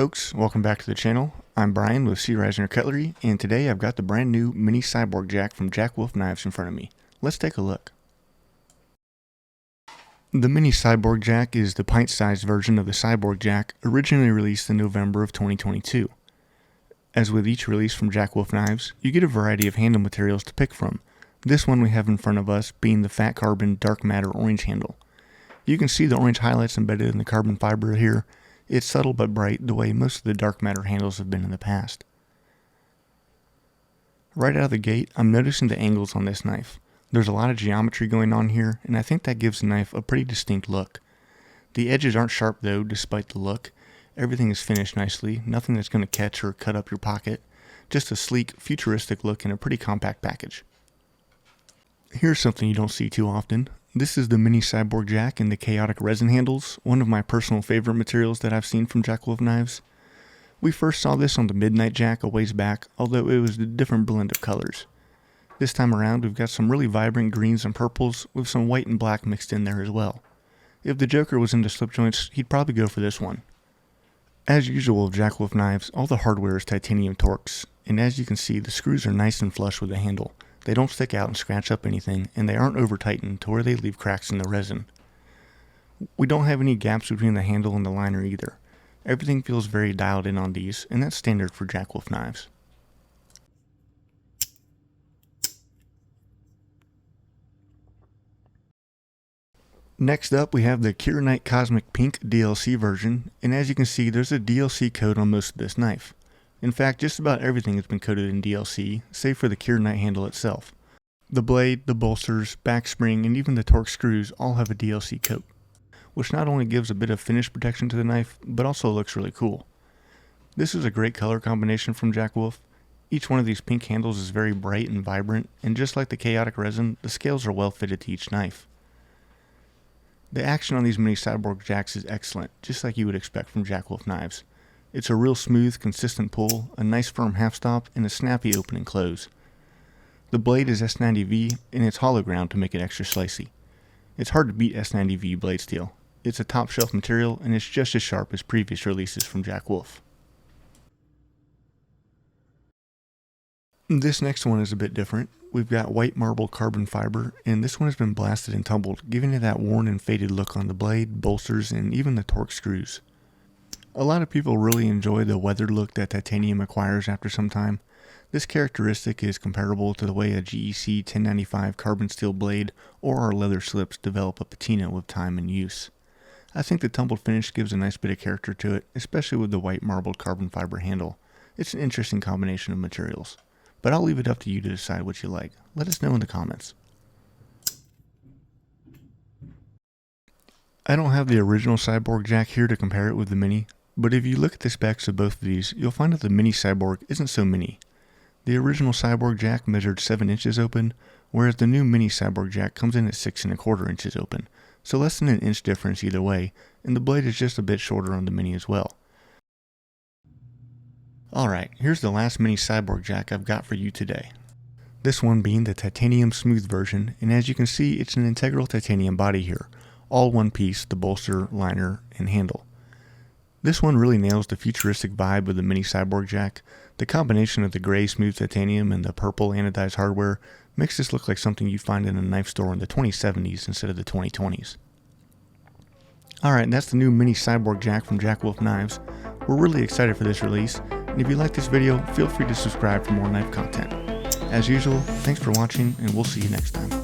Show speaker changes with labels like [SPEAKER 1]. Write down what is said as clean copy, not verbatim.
[SPEAKER 1] folks, welcome back to the channel. I'm Brian with Risner Cutlery, and today I've got the brand new mini Cyborg jack from Jack Wolf Knives in front of me. Let's take a look. The mini Cyborg jack is the pint-sized version of the Cyborg jack originally released in November of 2022. As with each release from Jack Wolf Knives, you get a variety of handle materials to pick from. This one we have in front of us being the fat carbon dark matter orange handle. You can see the orange highlights embedded in the carbon fiber here. It's subtle but bright, the way most of the dark matter handles have been in the past. Right out of the gate, I'm noticing the angles on this knife. There's a lot of geometry going on here, and I think that gives the knife a pretty distinct look. The edges aren't sharp though, despite the look. Everything is finished nicely, nothing that's going to catch or cut up your pocket. Just a sleek, futuristic look in a pretty compact package. Here's something you don't see too often. This is the mini Cyborg jack in the chaotic resin handles, one of my personal favorite materials that I've seen from Jack Wolf Knives. We first saw this on the Midnight Jack a ways back, although it was a different blend of colors. This time around we've got some really vibrant greens and purples with some white and black mixed in there as well. If the Joker was into slip joints, he'd probably go for this one. As usual with Jack Wolf Knives, all the hardware is titanium Torx, and as you can see the screws are nice and flush with the handle. They don't stick out and scratch up anything, and they aren't over tightened to where they leave cracks in the resin. We don't have any gaps between the handle and the liner either. Everything feels very dialed in on these, and that's standard for Jack Wolf Knives. Next up we have the Kyanite Cosmic Pink DLC version, and as you can see there's a DLC code on most of this knife. In fact, just about everything has been coated in DLC, save for the Kyanite handle itself. The blade, the bolsters, back spring, and even the Torx screws all have a DLC coat, which not only gives a bit of finish protection to the knife, but also looks really cool. This is a great color combination from Jack Wolf. Each one of these pink handles is very bright and vibrant, and just like the chaotic resin, the scales are well fitted to each knife. The action on these mini Cyborg jacks is excellent, just like you would expect from Jack Wolf Knives. It's a real smooth, consistent pull, a nice firm half stop, and a snappy open and close. The blade is S90V, and it's hollow ground to make it extra slicey. It's hard to beat S90V blade steel. It's a top shelf material, and it's just as sharp as previous releases from Jack Wolf. This next one is a bit different. We've got white marble carbon fiber, and this one has been blasted and tumbled, giving it that worn and faded look on the blade, bolsters, and even the Torx screws. A lot of people really enjoy the weathered look that titanium acquires after some time. This characteristic is comparable to the way a GEC 1095 carbon steel blade or our leather slips develop a patina with time and use. I think the tumbled finish gives a nice bit of character to it, especially with the white marbled carbon fiber handle. It's an interesting combination of materials, but I'll leave it up to you to decide what you like. Let us know in the comments. I don't have the original Cyborg jack here to compare it with the mini, but if you look at the specs of both of these, you'll find that the mini Cyborg isn't so mini. The original Cyborg jack measured 7 inches open, whereas the new mini Cyborg jack comes in at 6 1/4 inches open, so less than an inch difference either way, and the blade is just a bit shorter on the mini as well. Alright, here's the last mini Cyborg jack I've got for you today. This one being the titanium smooth version, and as you can see it's an integral titanium body here, all one piece, the bolster, liner, and handle. This one really nails the futuristic vibe of the mini Cyborg jack. The combination of the gray smooth titanium and the purple anodized hardware makes this look like something you'd find in a knife store in the 2070s instead of the 2020s. Alright, that's the new mini Cyborg jack from Jack Wolf Knives. We're really excited for this release, and if you like this video, feel free to subscribe for more knife content. As usual, thanks for watching, and we'll see you next time.